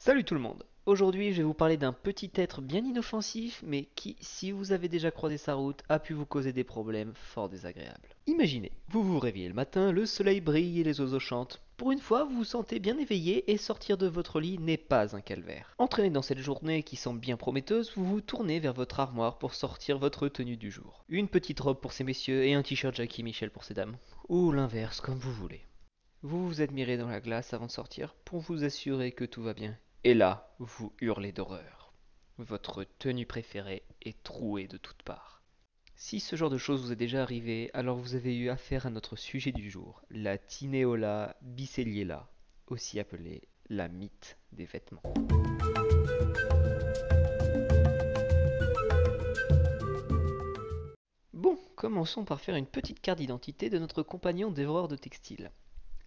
Salut tout le monde! Aujourd'hui, je vais vous parler d'un petit être bien inoffensif, mais qui, si vous avez déjà croisé sa route, a pu vous causer des problèmes fort désagréables. Imaginez, vous vous réveillez le matin, le soleil brille et les oiseaux chantent. Pour une fois, vous vous sentez bien éveillé et sortir de votre lit n'est pas un calvaire. Entraîné dans cette journée qui semble bien prometteuse, vous vous tournez vers votre armoire pour sortir votre tenue du jour. Une petite robe pour ces messieurs et un t-shirt Jackie Michel pour ces dames. Ou l'inverse, comme vous voulez. Vous vous admirez dans la glace avant de sortir pour vous assurer que tout va bien. Et là, vous hurlez d'horreur. Votre tenue préférée est trouée de toutes parts. Si ce genre de choses vous est déjà arrivé, alors vous avez eu affaire à notre sujet du jour, la Tineola bicelliella, aussi appelée la mythe des vêtements. Bon, commençons par faire une petite carte d'identité de notre compagnon dévoreur de textiles.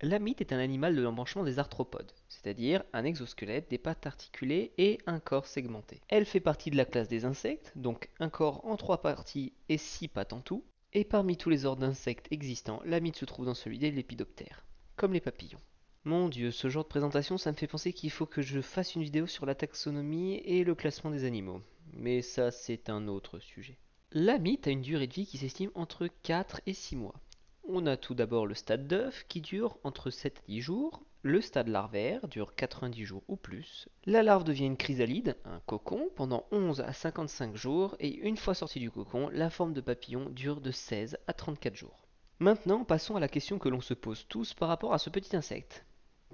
L'amite est un animal de l'embranchement des arthropodes, c'est-à-dire un exosquelette, des pattes articulées et un corps segmenté. Elle fait partie de la classe des insectes, donc un corps en 3 parties et 6 pattes en tout, et parmi tous les ordres d'insectes existants, l'amite se trouve dans celui des lépidoptères, comme les papillons. Mon dieu, ce genre de présentation, ça me fait penser qu'il faut que je fasse une vidéo sur la taxonomie et le classement des animaux. Mais ça, c'est un autre sujet. L'amite a une durée de vie qui s'estime entre 4 et 6 mois. On a tout d'abord le stade d'œuf qui dure entre 7 et 10 jours, le stade larvaire dure 90 jours ou plus, la larve devient une chrysalide, un cocon, pendant 11 à 55 jours, et une fois sortie du cocon, la forme de papillon dure de 16 à 34 jours. Maintenant, passons à la question que l'on se pose tous par rapport à ce petit insecte.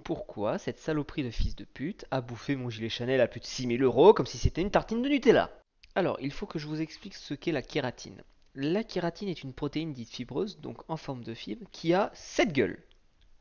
Pourquoi cette saloperie de fils de pute a bouffé mon gilet Chanel à plus de 6 000 € comme si c'était une tartine de Nutella? Alors, il faut que je vous explique ce qu'est la kératine. La kératine est une protéine dite fibreuse, donc en forme de fibre, qui a 7 gueules.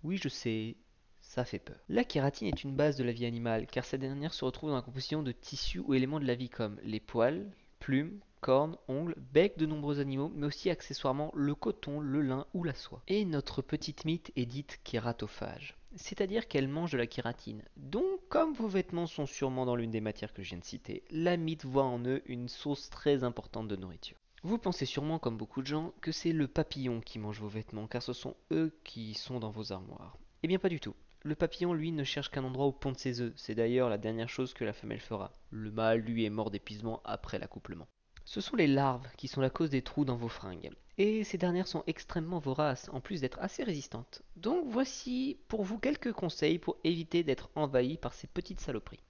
Oui, je sais, ça fait peur. La kératine est une base de la vie animale, car cette dernière se retrouve dans la composition de tissus ou éléments de la vie comme les poils, plumes, cornes, ongles, bec de nombreux animaux, mais aussi accessoirement le coton, le lin ou la soie. Et notre petite mythe est dite kératophage, c'est-à-dire qu'elle mange de la kératine. Donc, comme vos vêtements sont sûrement dans l'une des matières que je viens de citer, la mythe voit en eux une source très importante de nourriture. Vous pensez sûrement, comme beaucoup de gens, que c'est le papillon qui mange vos vêtements, car ce sont eux qui sont dans vos armoires. Eh bien pas du tout. Le papillon, lui, ne cherche qu'un endroit où pondre ses œufs. C'est d'ailleurs la dernière chose que la femelle fera. Le mâle, lui, est mort d'épuisement après l'accouplement. Ce sont les larves qui sont la cause des trous dans vos fringues. Et ces dernières sont extrêmement voraces, en plus d'être assez résistantes. Donc voici pour vous quelques conseils pour éviter d'être envahi par ces petites saloperies.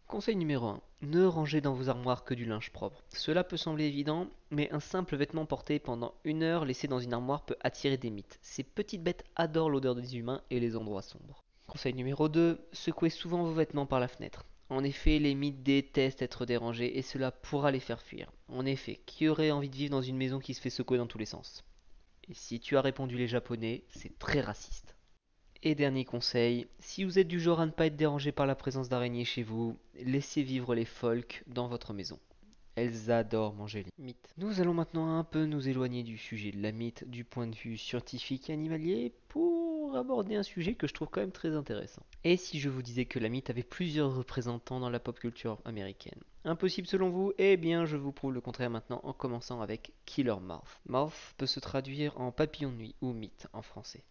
Conseil numéro 1. Ne rangez dans vos armoires que du linge propre. Cela peut sembler évident, mais un simple vêtement porté pendant 1 heure laissé dans une armoire peut attirer des mythes. Ces petites bêtes adorent l'odeur des humains et les endroits sombres. Conseil numéro 2. Secouez souvent vos vêtements par la fenêtre. En effet, les mythes détestent être dérangés et cela pourra les faire fuir. En effet, qui aurait envie de vivre dans une maison qui se fait secouer dans tous les sens? Et si tu as répondu les japonais, c'est très raciste. Et dernier conseil, si vous êtes du genre à ne pas être dérangé par la présence d'araignées chez vous, laissez vivre les phoques dans votre maison. Elles adorent manger les mythes. Nous allons maintenant un peu nous éloigner du sujet de la mythe du point de vue scientifique et animalier pour aborder un sujet que je trouve quand même très intéressant. Et si je vous disais que la mythe avait plusieurs représentants dans la pop culture américaine? Impossible selon vous? Eh bien je vous prouve le contraire maintenant en commençant avec Killer Mouth. Mouth peut se traduire en papillon de nuit ou mythe en français.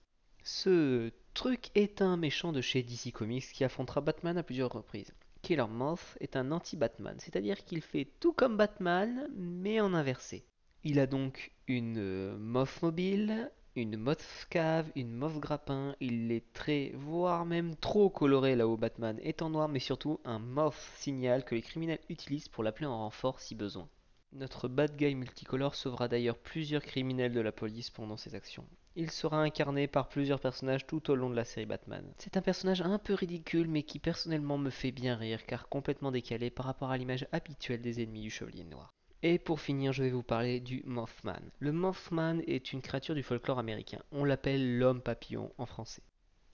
Ce truc est un méchant de chez DC Comics qui affrontera Batman à plusieurs reprises. Killer Moth est un anti-Batman, c'est-à-dire qu'il fait tout comme Batman, mais en inversé. Il a donc une Moth mobile, une Moth cave, une Moth grappin, il est très, voire même trop coloré là où Batman est en noir, mais surtout un Moth signal que les criminels utilisent pour l'appeler en renfort si besoin. Notre bad guy multicolore sauvera d'ailleurs plusieurs criminels de la police pendant ses actions. Il sera incarné par plusieurs personnages tout au long de la série Batman. C'est un personnage un peu ridicule mais qui personnellement me fait bien rire car complètement décalé par rapport à l'image habituelle des ennemis du Chevalier Noir. Et pour finir, je vais vous parler du Mothman. Le Mothman est une créature du folklore américain. On l'appelle l'homme papillon en français.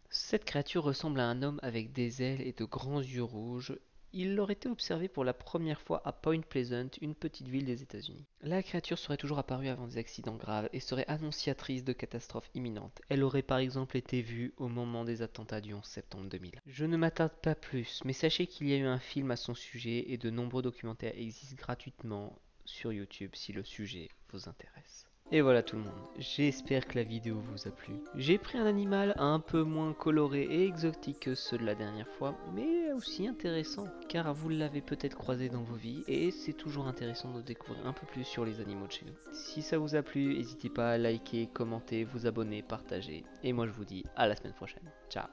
Cette créature ressemble à un homme avec des ailes et de grands yeux rouges. Il aurait été observé pour la première fois à Point Pleasant, une petite ville des États-Unis. La créature serait toujours apparue avant des accidents graves et serait annonciatrice de catastrophes imminentes. Elle aurait par exemple été vue au moment des attentats du 11 septembre 2000. Je ne m'attarde pas plus, mais sachez qu'il y a eu un film à son sujet et de nombreux documentaires existent gratuitement sur YouTube si le sujet vous intéresse. Et voilà tout le monde, j'espère que la vidéo vous a plu. J'ai pris un animal un peu moins coloré et exotique que ceux de la dernière fois, mais aussi intéressant, car vous l'avez peut-être croisé dans vos vies, et c'est toujours intéressant de découvrir un peu plus sur les animaux de chez nous. Si ça vous a plu, n'hésitez pas à liker, commenter, vous abonner, partager, et moi je vous dis à la semaine prochaine. Ciao.